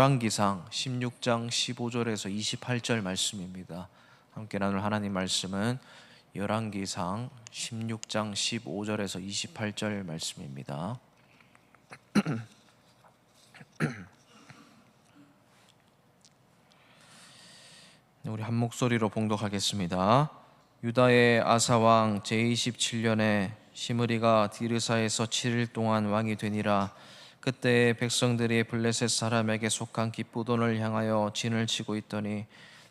열왕기상 16장 15절에서 28절 말씀입니다. 함께 나눌 하나님 말씀은 열왕기상 16장 15절에서 28절 말씀입니다. 우리 한 목소리로 봉독하겠습니다. 유다의 아사왕 제27년에 시므리가 디르사에서 7일 동안 왕이 되니라. 그때 백성들이 블레셋 사람에게 속한 기쁘돈을 향하여 진을 치고 있더니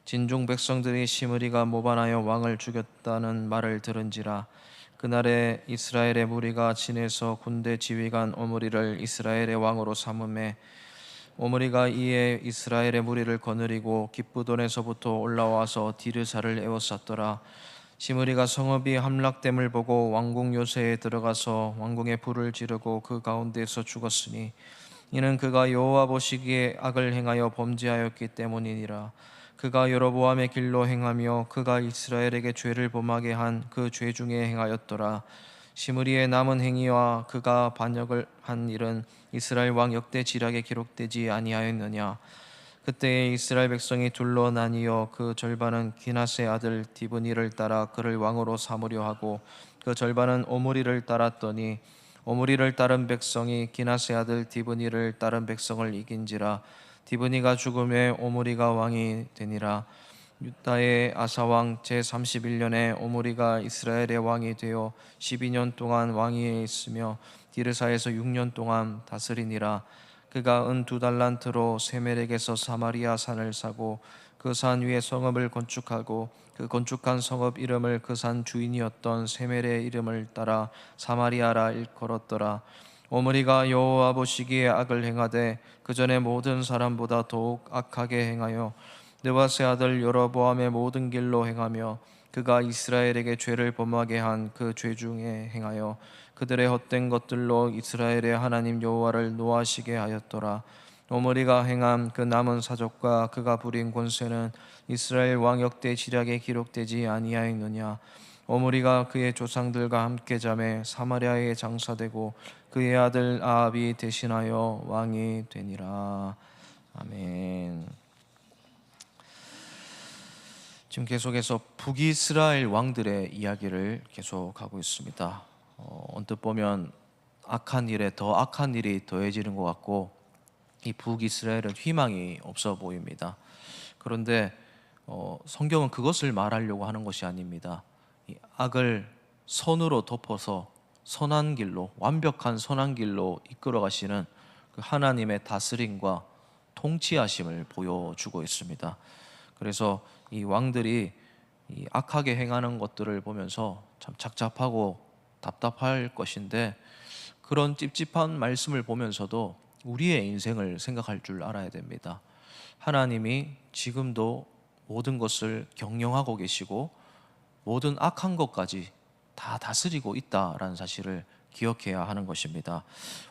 진중 백성들이 시므리가 모반하여 왕을 죽였다는 말을 들은지라. 그날에 이스라엘의 무리가 진에서 군대 지휘관 오므리를 이스라엘의 왕으로 삼음에 오므리가 이에 이스라엘의 무리를 거느리고 기쁘돈에서부터 올라와서 디르사를 에워쌌더라. 시므리가 성읍이 함락됨을 보고 왕궁 요새에 들어가서 왕궁에 불을 지르고 그 가운데에서 죽었으니 이는 그가 여호와 보시기에 악을 행하여 범죄하였기 때문이니라. 그가 여로보암의 길로 행하며 그가 이스라엘에게 죄를 범하게 한 그 죄 중에 행하였더라. 시므리의 남은 행위와 그가 반역을 한 일은 이스라엘 왕 역대 지략에 기록되지 아니하였느냐. 그때 이스라엘 백성이 둘로 나뉘어 그 절반은 기낫의 아들 디브니를 따라 그를 왕으로 삼으려 하고 그 절반은 오므리를 따랐더니 오므리를 따른 백성이 기낫의 아들 디브니를 따른 백성을 이긴지라. 디브니가 죽음에 오므리가 왕이 되니라. 유다의 아사왕 제31년에 오므리가 이스라엘의 왕이 되어 12년 동안 왕위에 있으며 디르사에서 6년 동안 다스리니라. 그가 은 2달란트로 세멜에게서 사마리아 산을 사고 그 산 위에 성읍을 건축하고 그 건축한 성읍 이름을 그 산 주인이었던 세멜의 이름을 따라 사마리아라 일컬었더라. 오므리가 여호와 보시기에 악을 행하되 그 전에 모든 사람보다 더욱 악하게 행하여 느바세 아들 여로보암의 모든 길로 행하며 그가 이스라엘에게 죄를 범하게 한 그 죄 중에 행하여 그들의 헛된 것들로 이스라엘의 하나님 여호와를 노하시게 하였더라. 오므리가 행한 그 남은 사적과 그가 부린 권세는 이스라엘 왕 역대 지략에 기록되지 아니하였느냐. 오므리가 그의 조상들과 함께 잠에 사마리아에 장사되고 그의 아들 아합이 대신하여 왕이 되니라. 아멘. 지금 계속해서 북이스라엘 왕들의 이야기를 계속하고 있습니다. 언뜻 보면 악한 일에 더 악한 일이 더해지는 것 같고 이 북이스라엘은 희망이 없어 보입니다. 그런데 성경은 그것을 말하려고 하는 것이 아닙니다. 이 악을 선으로 덮어서 선한 길로, 완벽한 선한 길로 이끌어 가시는 그 하나님의 다스림과 통치하심을 보여주고 있습니다. 그래서 이 왕들이 이 악하게 행하는 것들을 보면서 참 착잡하고 답답할 것인데, 그런 찝찝한 말씀을 보면서도 우리의 인생을 생각할 줄 알아야 됩니다. 하나님이 지금도 모든 것을 경영하고 계시고 모든 악한 것까지 다 다스리고 있다라는 사실을 기억해야 하는 것입니다.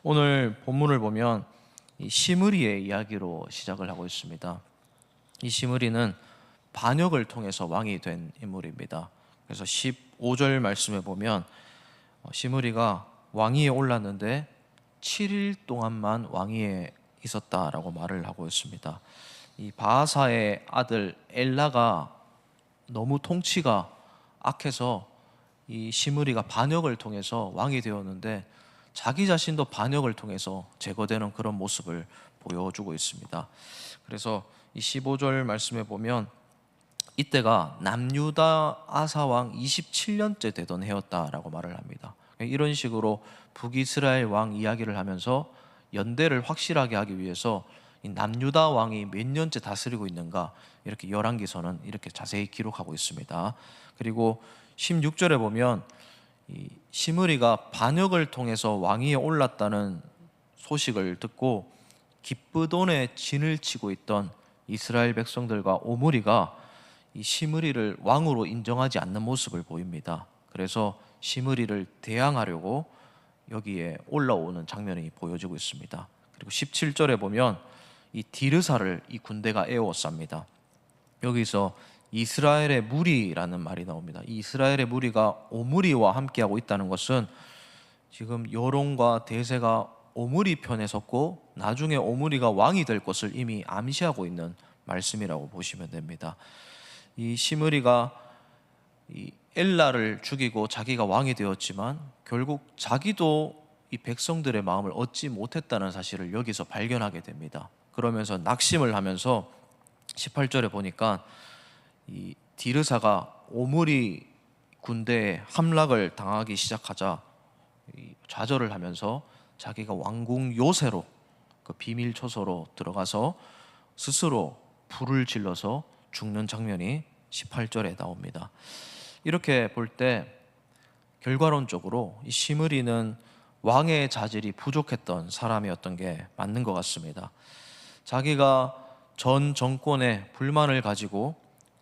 오늘 본문을 보면 이 시므리의 이야기로 시작을 하고 있습니다. 이 시므리는 반역을 통해서 왕이 된 인물입니다. 그래서 15절 말씀에 보면 시므리가 왕위에 올랐는데 7일 동안만 왕위에 있었다라고 말을 하고 있습니다. 이 바하사의 아들 엘라가 너무 통치가 악해서 이 시므리가 반역을 통해서 왕이 되었는데 자기 자신도 반역을 통해서 제거되는 그런 모습을 보여주고 있습니다. 그래서 이 15절 말씀에 보면 이때가 남유다 아사왕 27년째 되던 해였다라고 말을 합니다. 이런 식으로 북이스라엘 왕 이야기를 하면서 연대를 확실하게 하기 위해서 이 남유다 왕이 몇 년째 다스리고 있는가, 이렇게 열왕기서는 이렇게 자세히 기록하고 있습니다. 그리고 16절에 보면 이 시므리가 반역을 통해서 왕위에 올랐다는 소식을 듣고 기브돈에 진을 치고 있던 이스라엘 백성들과 오므리가 이 시므리를 왕으로 인정하지 않는 모습을 보입니다. 그래서 시므리를 대항하려고 여기에 올라오는 장면이 보여지고 있습니다. 그리고 17절에 보면 이 디르사를 이 군대가 에워쌉니다. 여기서 이스라엘의 무리라는 말이 나옵니다. 이 이스라엘의 무리가 오므리와 함께하고 있다는 것은 지금 여론과 대세가 오므리 편에 섰고 나중에 오므리가 왕이 될 것을 이미 암시하고 있는 말씀이라고 보시면 됩니다. 이 시므리가 이 엘라를 죽이고 자기가 왕이 되었지만 결국 자기도 이 백성들의 마음을 얻지 못했다는 사실을 여기서 발견하게 됩니다. 그러면서 낙심을 하면서 18절에 보니까 이 디르사가 오므리 군대에 함락을 당하기 시작하자 좌절을 하면서 자기가 왕궁 요새로 그 비밀 초소로 들어가서 스스로 불을 질러서 죽는 장면이 18절에 나옵니다. 이렇게 볼 때 결과론적으로 이 시므리는 왕의 자질이 부족했던 사람이었던 게 맞는 것 같습니다. 자기가 전 정권에 불만을 가지고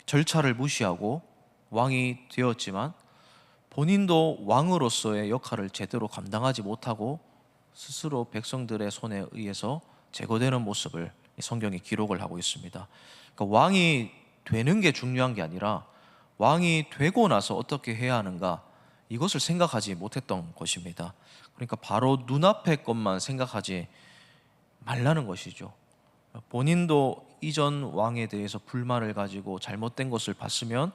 절차를 무시하고 왕이 되었지만 본인도 왕으로서의 역할을 제대로 감당하지 못하고 스스로 백성들의 손에 의해서 제거되는 모습을 성경이 기록을 하고 있습니다. 그러니까 왕이 되는 게 중요한 게 아니라 왕이 되고 나서 어떻게 해야 하는가, 이것을 생각하지 못했던 것입니다. 그러니까 바로 눈앞의 것만 생각하지 말라는 것이죠. 본인도 이전 왕에 대해서 불만을 가지고 잘못된 것을 봤으면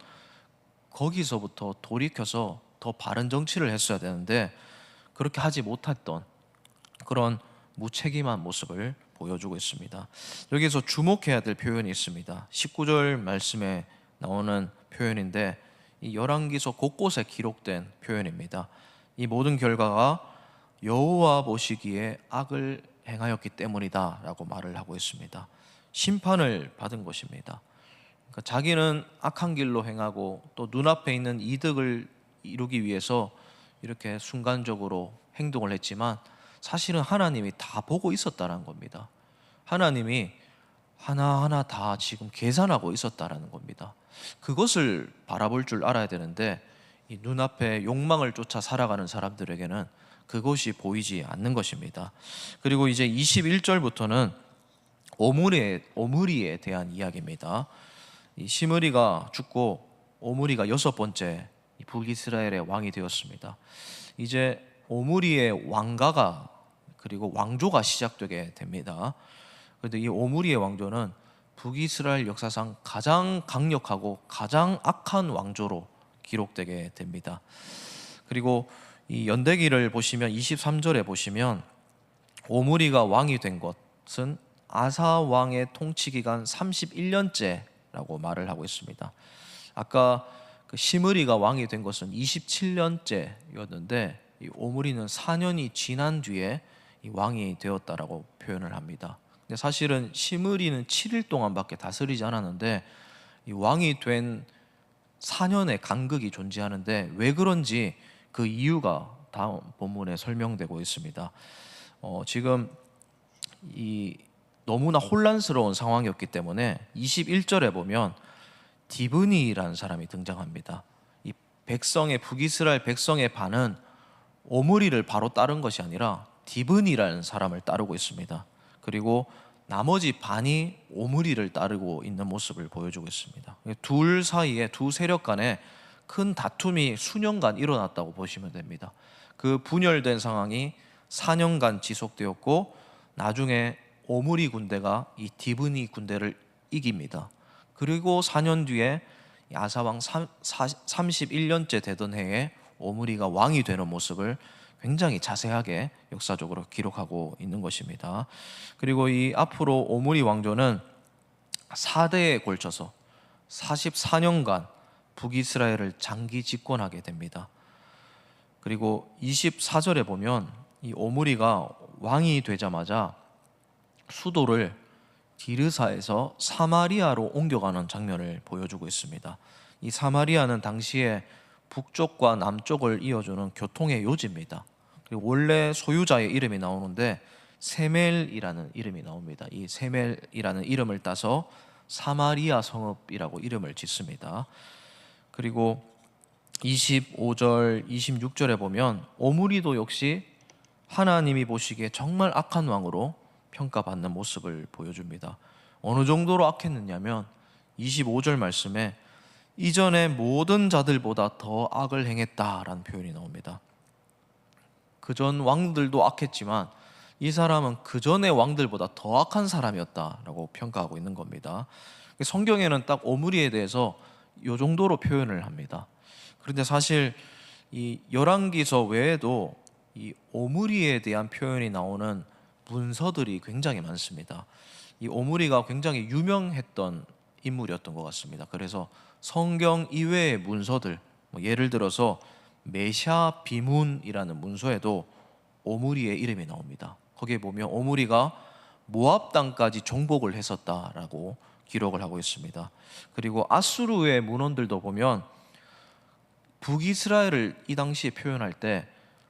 거기서부터 돌이켜서 더 바른 정치를 했어야 되는데 그렇게 하지 못했던 그런 무책임한 모습을 보여주고 있습니다. 여기서 주목해야 될 표현이 있습니다. 19절 말씀에 나오는 표현인데 이 열왕기서 곳곳에 기록된 표현입니다. 이 모든 결과가 여호와 보시기에 악을 행하였기 때문이다 라고 말을 하고 있습니다. 심판을 받은 것입니다. 그러니까 자기는 악한 길로 행하고 또 눈앞에 있는 이득을 이루기 위해서 이렇게 순간적으로 행동을 했지만 사실은 하나님이 다 보고 있었다는 겁니다. 하나님이 하나하나 다 지금 계산하고 있었다는 겁니다. 그것을 바라볼 줄 알아야 되는데 이 눈앞에 욕망을 쫓아 살아가는 사람들에게는 그것이 보이지 않는 것입니다. 그리고 이제 21절부터는 오므리에 대한 이야기입니다. 이 시므리가 죽고 오므리가 6번째 북이스라엘의 왕이 되었습니다. 이제 오므리의 왕가가 그리고 왕조가 시작되게 됩니다. 그런데 이 오므리의 왕조는 북이스라엘 역사상 가장 강력하고 가장 악한 왕조로 기록되게 됩니다. 그리고 이 연대기를 보시면 23절에 보시면 오므리가 왕이 된 것은 아사 왕의 통치 기간 31년째라고 말을 하고 있습니다. 아까 그 시므리가 왕이 된 것은 27년째였는데 이 오므리는 4년이 지난 뒤에 이 왕이 되었다라고 표현을 합니다. 근데 사실은 시므리는 7일 동안밖에 다스리지 않았는데 이 왕이 된 4년의 간극이 존재하는데 왜 그런지 그 이유가 다음 본문에 설명되고 있습니다. 지금 이 너무나 혼란스러운 상황이었기 때문에 21절에 보면 디브니라는 사람이 등장합니다. 이 북이스라엘 백성의 반은 오므리를 바로 따른 것이 아니라 디브니라는 사람을 따르고 있습니다. 그리고 나머지 반이 오므리를 따르고 있는 모습을 보여주고 있습니다. 둘 사이에 두 세력 간에 큰 다툼이 수년간 일어났다고 보시면 됩니다. 그 분열된 상황이 4년간 지속되었고 나중에 오므리 군대가 이 디브니 군대를 이깁니다. 그리고 4년 뒤에 아사왕 31년째 되던 해에 오므리가 왕이 되는 모습을 굉장히 자세하게 역사적으로 기록하고 있는 것입니다. 그리고 이 앞으로 오므리 왕조는 4대에 걸쳐서 44년간 북이스라엘을 장기 집권하게 됩니다. 그리고 24절에 보면 이 오므리가 왕이 되자마자 수도를 디르사에서 사마리아로 옮겨가는 장면을 보여주고 있습니다. 이 사마리아는 당시에 북쪽과 남쪽을 이어주는 교통의 요지입니다. 그리고 원래 소유자의 이름이 나오는데 세멜이라는 이름이 나옵니다. 이 세멜이라는 이름을 따서 사마리아 성읍이라고 이름을 짓습니다. 그리고 25절, 26절에 보면 오므리도 역시 하나님이 보시기에 정말 악한 왕으로 평가받는 모습을 보여줍니다. 어느 정도로 악했느냐면 25절 말씀에 이전의 모든 자들보다 더 악을 행했다라는 표현이 나옵니다. 그전 왕들도 악했지만 이 사람은 그 전의 왕들보다 더 악한 사람이었다라고 평가하고 있는 겁니다. 성경에는 딱 오므리에 대해서 이 정도로 표현을 합니다. 그런데 사실 이 열왕기서 외에도 이 오므리에 대한 표현이 나오는 문서들이 굉장히 많습니다. 이 오므리가 굉장히 유명했던 인물이었던 것 같습니다. 그래서 성경 이외의 문서들, 뭐 예를 들어서 메샤 비문이라는 문서에도 오므리의 이름이 나옵니다. 거기에 보면 오므리가 모압 땅까지 정복을 했었다라고 기록을 하고 있습니다. 그리고 아수르의 문헌들도 보면 북이스라엘을 이 당시에 표현할 때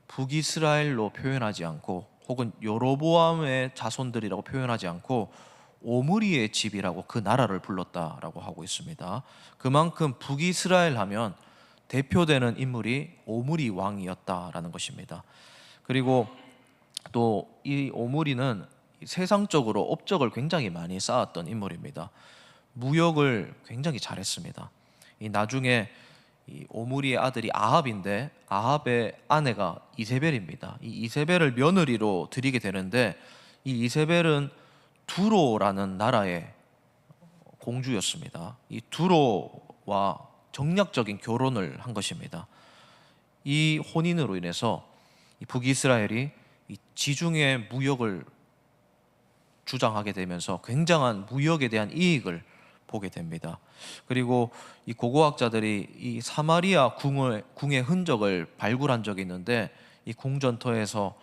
북이스라엘로 표현하지 않고, 혹은 여로보암의 자손들이라고 표현하지 않고 오므리의 집이라고 그 나라를 불렀다라고 하고 있습니다. 그만큼 북이스라엘 하면 대표되는 인물이 오므리 왕이었다라는 것입니다. 그리고 또 이 오므리는 세상적으로 업적을 굉장히 많이 쌓았던 인물입니다. 무역을 굉장히 잘했습니다. 이 나중에 이 오므리의 아들이 아합인데, 아합의 아내가 이세벨입니다. 이 이세벨을 며느리로 들이게 되는데, 이 이세벨은 두로라는 나라의 공주였습니다. 이 두로와 정략적인 결혼을 한 것입니다. 이 혼인으로 인해서 이 북이스라엘이 이 지중해 무역을 주장하게 되면서 굉장한 무역에 대한 이익을 보게 됩니다. 그리고 이 고고학자들이 이 사마리아 궁의 흔적을 발굴한 적이 있는데, 이 궁전터에서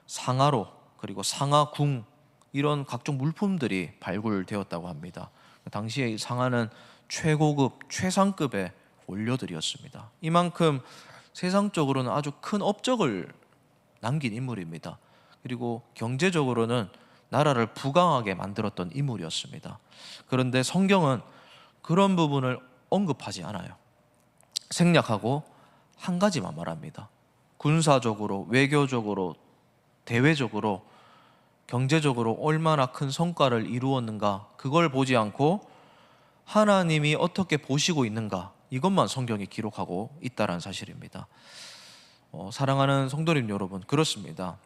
상아로, 그리고 상아궁, 이런 각종 물품들이 발굴되었다고 합니다. 당시에 이 상아는 최고급, 최상급의 원료들이었습니다. 이만큼 세상적으로는 아주 큰 업적을 남긴 인물입니다. 그리고 경제적으로는 나라를 부강하게 만들었던 인물이었습니다. 그런데 성경은 그런 부분을 언급하지 않아요. 생략하고 한 가지만 말합니다. 군사적으로, 외교적으로, 대외적으로, 경제적으로 얼마나 큰 성과를 이루었는가, 그걸 보지 않고 하나님이 어떻게 보시고 있는가, 이것만 성경이 기록하고 있다는 사실입니다. 사랑하는 성도님 여러분, 그렇습니다.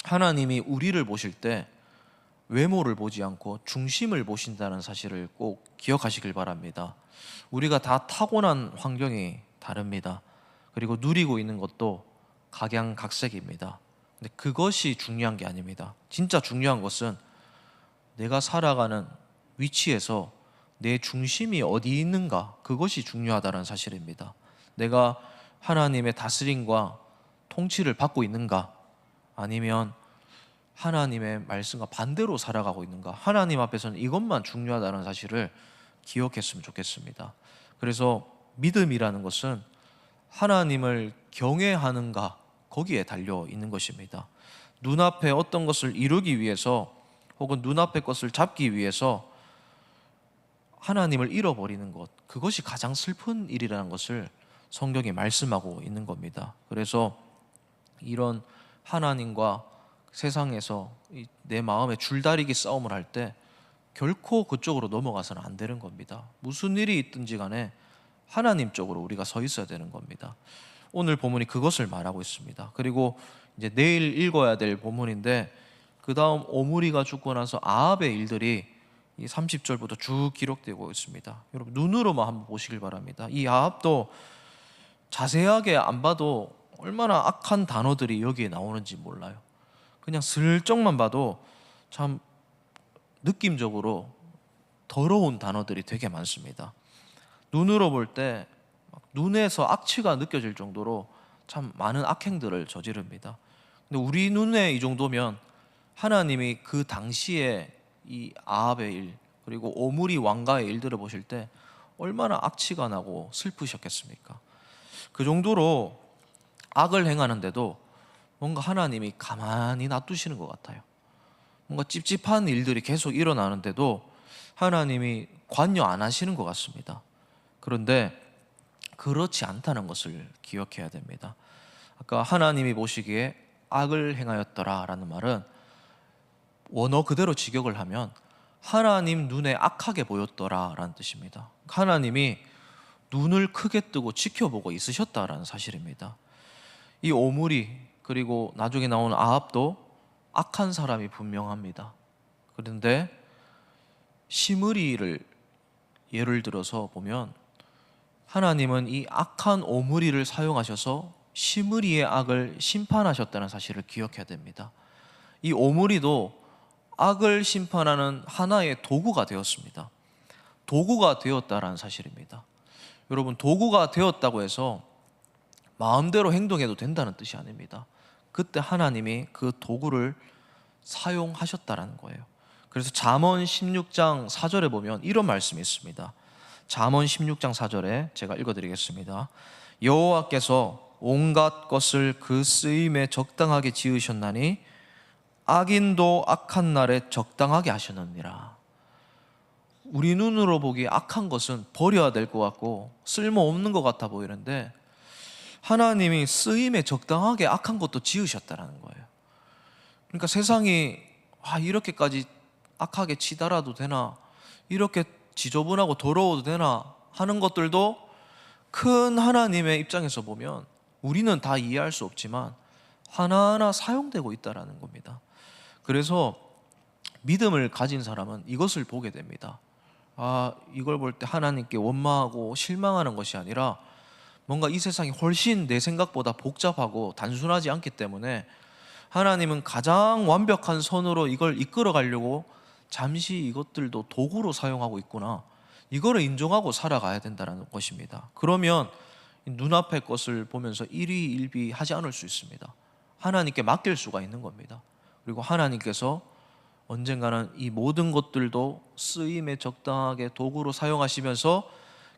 하나님이 우리를 보실 때 외모를 보지 않고 중심을 보신다는 사실을 꼭 기억하시길 바랍니다. 우리가 다 타고난 환경이 다릅니다. 그리고 누리고 있는 것도 각양각색입니다. 근데 그것이 중요한 게 아닙니다. 진짜 중요한 것은 내가 살아가는 위치에서 내 중심이 어디 있는가, 그것이 중요하다는 사실입니다. 내가 하나님의 다스림과 통치를 받고 있는가, 아니면 하나님의 말씀과 반대로 살아가고 있는가, 하나님 앞에서는 이것만 중요하다는 사실을 기억했으면 좋겠습니다. 그래서 믿음이라는 것은 하나님을 경외하는가, 거기에 달려 있는 것입니다. 눈앞에 어떤 것을 이루기 위해서, 혹은 눈앞의 것을 잡기 위해서 하나님을 잃어버리는 것, 그것이 가장 슬픈 일이라는 것을 성경이 말씀하고 있는 겁니다. 그래서 이런 하나님과 세상에서 내 마음의 줄다리기 싸움을 할 때 결코 그쪽으로 넘어가서는 안 되는 겁니다. 무슨 일이 있든지 간에 하나님 쪽으로 우리가 서 있어야 되는 겁니다. 오늘 본문이 그것을 말하고 있습니다. 그리고 이제 내일 읽어야 될 본문인데, 그 다음 오므리가 죽고 나서 아합의 일들이 이 30절부터 쭉 기록되고 있습니다. 여러분 눈으로만 한번 보시길 바랍니다. 이 아합도 자세하게 안 봐도 얼마나 악한 단어들이 여기에 나오는지 몰라요. 그냥 슬쩍만 봐도 참 느낌적으로 더러운 단어들이 되게 많습니다. 눈으로 볼 때 눈에서 악취가 느껴질 정도로 참 많은 악행들을 저지릅니다. 근데 우리 눈에 이 정도면 하나님이 그 당시에 이 아합의 일, 그리고 오므리 왕가의 일들을 보실 때 얼마나 악취가 나고 슬프셨겠습니까? 그 정도로 악을 행하는데도 뭔가 하나님이 가만히 놔두시는 것 같아요. 뭔가 찝찝한 일들이 계속 일어나는데도 하나님이 관여 안 하시는 것 같습니다. 그런데 그렇지 않다는 것을 기억해야 됩니다. 아까 하나님이 보시기에 악을 행하였더라 라는 말은 원어 그대로 직역을 하면 하나님 눈에 악하게 보였더라 라는 뜻입니다. 하나님이 눈을 크게 뜨고 지켜보고 있으셨다라는 사실입니다. 이 오므리, 그리고 나중에 나오는 아합도 악한 사람이 분명합니다. 그런데 시므리를 예를 들어서 보면 하나님은 이 악한 오므리를 사용하셔서 시므리의 악을 심판하셨다는 사실을 기억해야 됩니다. 이 오므리도 악을 심판하는 하나의 도구가 되었습니다. 도구가 되었다라는 사실입니다. 여러분, 도구가 되었다고 해서 마음대로 행동해도 된다는 뜻이 아닙니다. 그때 하나님이 그 도구를 사용하셨다라는 거예요. 그래서 잠언 16장 4절에 보면 이런 말씀이 있습니다. 잠언 16장 4절에 제가 읽어드리겠습니다. 여호와께서 온갖 것을 그 쓰임에 적당하게 지으셨나니 악인도 악한 날에 적당하게 하셨느니라. 우리 눈으로 보기에 악한 것은 버려야 될 것 같고 쓸모없는 것 같아 보이는데 하나님이 쓰임에 적당하게 악한 것도 지으셨다는 거예요. 그러니까 세상이 이렇게까지 악하게 치달아도 되나, 이렇게 지저분하고 더러워도 되나 하는 것들도 큰 하나님의 입장에서 보면 우리는 다 이해할 수 없지만 하나하나 사용되고 있다는 겁니다. 그래서 믿음을 가진 사람은 이것을 보게 됩니다. 이걸 볼 때 하나님께 원망하고 실망하는 것이 아니라 뭔가 이 세상이 훨씬 내 생각보다 복잡하고 단순하지 않기 때문에 하나님은 가장 완벽한 선으로 이걸 이끌어 가려고 잠시 이것들도 도구로 사용하고 있구나, 이거를 인정하고 살아가야 된다는 것입니다. 그러면 눈앞의 것을 보면서 일희일비 하지 않을 수 있습니다. 하나님께 맡길 수가 있는 겁니다. 그리고 하나님께서 언젠가는 이 모든 것들도 쓰임에 적당하게 도구로 사용하시면서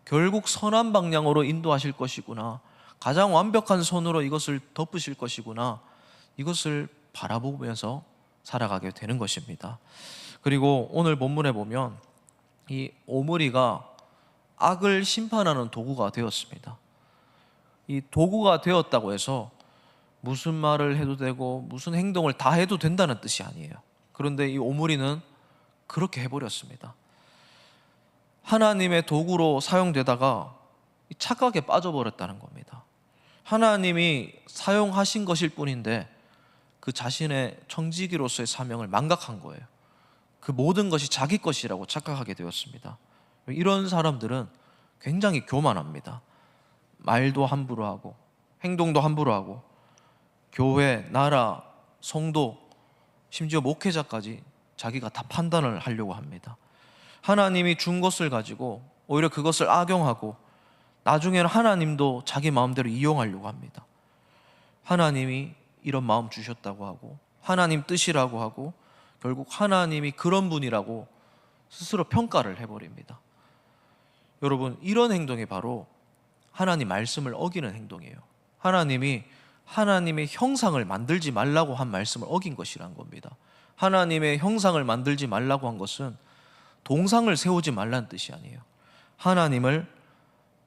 결국 선한 방향으로 인도하실 것이구나, 가장 완벽한 손으로 이것을 덮으실 것이구나, 이것을 바라보면서 살아가게 되는 것입니다. 그리고 오늘 본문에 보면 이 오므리가 악을 심판하는 도구가 되었습니다. 이 도구가 되었다고 해서 무슨 말을 해도 되고 무슨 행동을 다 해도 된다는 뜻이 아니에요. 그런데 이 오므리는 그렇게 해버렸습니다. 하나님의 도구로 사용되다가 착각에 빠져버렸다는 겁니다. 하나님이 사용하신 것일 뿐인데 그 자신의 청지기로서의 사명을 망각한 거예요. 그 모든 것이 자기 것이라고 착각하게 되었습니다. 이런 사람들은 굉장히 교만합니다. 말도 함부로 하고 행동도 함부로 하고 교회, 나라, 성도, 심지어 목회자까지 자기가 다 판단을 하려고 합니다. 하나님이 준 것을 가지고 오히려 그것을 악용하고 나중에는 하나님도 자기 마음대로 이용하려고 합니다. 하나님이 이런 마음 주셨다고 하고 하나님 뜻이라고 하고 결국 하나님이 그런 분이라고 스스로 평가를 해버립니다. 여러분, 이런 행동이 바로 하나님 말씀을 어기는 행동이에요. 하나님이 하나님의 형상을 만들지 말라고 한 말씀을 어긴 것이란 겁니다. 하나님의 형상을 만들지 말라고 한 것은 동상을 세우지 말라는 뜻이 아니에요. 하나님을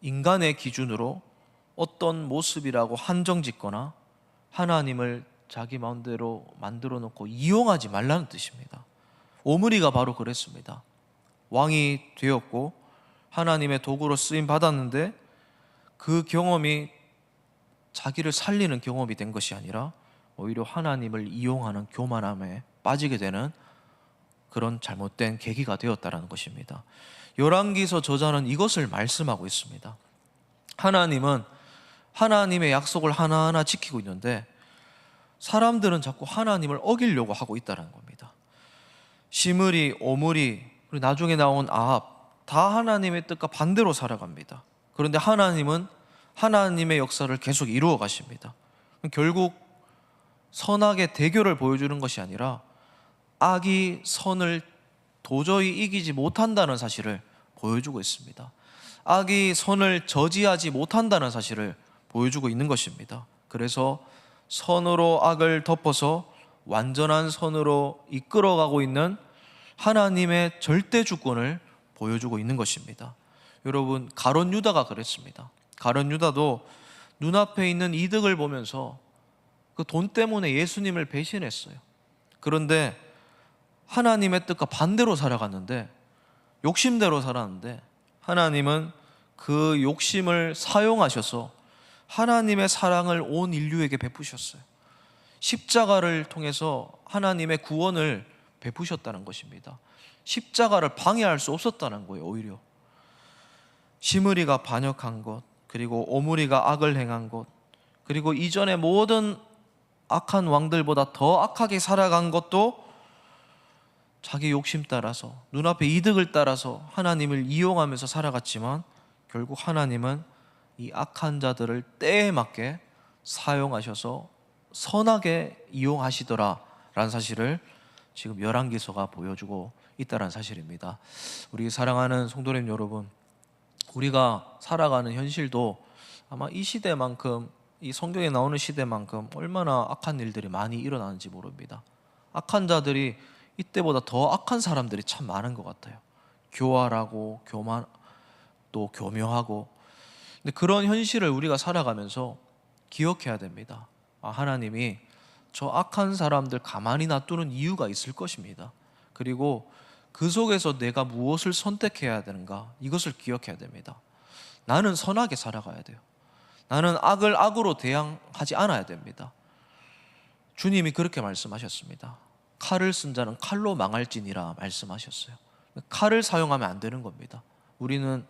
인간의 기준으로 어떤 모습이라고 한정 짓거나 하나님을 자기 마음대로 만들어 놓고 이용하지 말라는 뜻입니다. 오므리가 바로 그랬습니다. 왕이 되었고 하나님의 도구로 쓰임 받았는데 그 경험이 자기를 살리는 경험이 된 것이 아니라 오히려 하나님을 이용하는 교만함에 빠지게 되는 그런 잘못된 계기가 되었다는 것입니다. 열왕기서 저자는 이것을 말씀하고 있습니다. 하나님은 하나님의 약속을 하나하나 지키고 있는데 사람들은 자꾸 하나님을 어기려고 하고 있다는 겁니다. 시므리, 오므리, 그리고 나중에 나온 아합, 다 하나님의 뜻과 반대로 살아갑니다. 그런데 하나님은 하나님의 역사를 계속 이루어 가십니다. 결국 선악의 대결을 보여주는 것이 아니라 악이 선을 도저히 이기지 못한다는 사실을 보여주고 있습니다. 악이 선을 저지하지 못한다는 사실을 보여주고 있는 것입니다. 그래서 선으로 악을 덮어서 완전한 선으로 이끌어가고 있는 하나님의 절대 주권을 보여주고 있는 것입니다. 여러분, 가룟 유다가 그랬습니다. 가룟 유다도 눈앞에 있는 이득을 보면서 그 돈 때문에 예수님을 배신했어요. 그런데 하나님의 뜻과 반대로 살아갔는데, 욕심대로 살았는데 하나님은 그 욕심을 사용하셔서 하나님의 사랑을 온 인류에게 베푸셨어요. 십자가를 통해서 하나님의 구원을 베푸셨다는 것입니다. 십자가를 방해할 수 없었다는 거예요. 오히려 시므리가 반역한 것, 그리고 오므리가 악을 행한 것, 그리고 이전의 모든 악한 왕들보다 더 악하게 살아간 것도 자기 욕심 따라서, 눈앞의 이득을 따라서 하나님을 이용하면서 살아갔지만 결국 하나님은 이 악한 자들을 때에 맞게 사용하셔서 선하게 이용하시더라 라는 사실을 지금 열왕기서가 보여주고 있다는 사실입니다. 우리 사랑하는 성도님 여러분, 우리가 살아가는 현실도 아마 이 시대만큼, 이 성경에 나오는 시대만큼 얼마나 악한 일들이 많이 일어나는지 모릅니다. 악한 자들이 이때보다 더 악한 사람들이 참 많은 것 같아요. 교활하고 교만, 또 교묘하고. 근데 그런 현실을 우리가 살아가면서 기억해야 됩니다. 하나님이 저 악한 사람들 가만히 놔두는 이유가 있을 것입니다. 그리고 그 속에서 내가 무엇을 선택해야 되는가, 이것을 기억해야 됩니다. 나는 선하게 살아가야 돼요. 나는 악을 악으로 대항하지 않아야 됩니다. 주님이 그렇게 말씀하셨습니다. 칼을 쓴 자는 칼로 망할지니라 말씀하셨어요. 칼을 사용하면 안 되는 겁니다. 우리는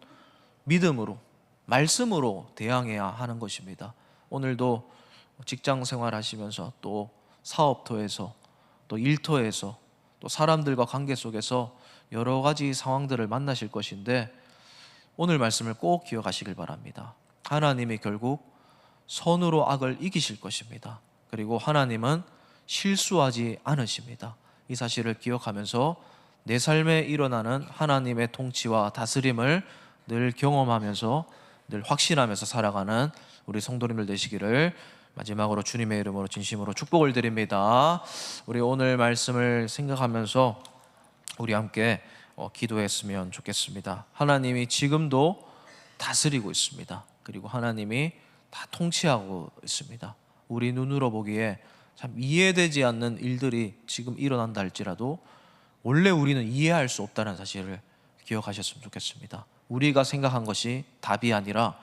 믿음으로, 말씀으로 대항해야 하는 것입니다. 오늘도 직장 생활하시면서, 또 사업터에서, 또 일터에서, 또 사람들과 관계 속에서 여러 가지 상황들을 만나실 것인데, 오늘 말씀을 꼭 기억하시길 바랍니다. 하나님이 결국 선으로 악을 이기실 것입니다. 그리고 하나님은 실수하지 않으십니다. 이 사실을 기억하면서 내 삶에 일어나는 하나님의 통치와 다스림을 늘 경험하면서, 늘 확신하면서 살아가는 우리 성도님들 되시기를 마지막으로 주님의 이름으로 진심으로 축복을 드립니다. 우리 오늘 말씀을 생각하면서 우리 함께 기도했으면 좋겠습니다. 하나님이 지금도 다스리고 있습니다. 그리고 하나님이 다 통치하고 있습니다. 우리 눈으로 보기에 참 이해되지 않는 일들이 지금 일어난다 할지라도 원래 우리는 이해할 수 없다는 사실을 기억하셨으면 좋겠습니다. 우리가 생각한 것이 답이 아니라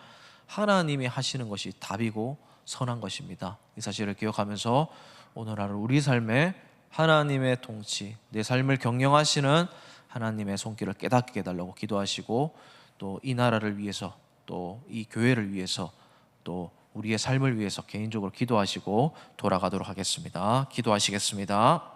하나님이 하시는 것이 답이고 선한 것입니다. 이 사실을 기억하면서 오늘 하루 우리 삶에 하나님의 통치, 내 삶을 경영하시는 하나님의 손길을 깨닫게 해달라고 기도하시고, 또 이 나라를 위해서, 또 이 교회를 위해서, 또 우리의 삶을 위해서 개인적으로 기도하시고 돌아가도록 하겠습니다. 기도하시겠습니다.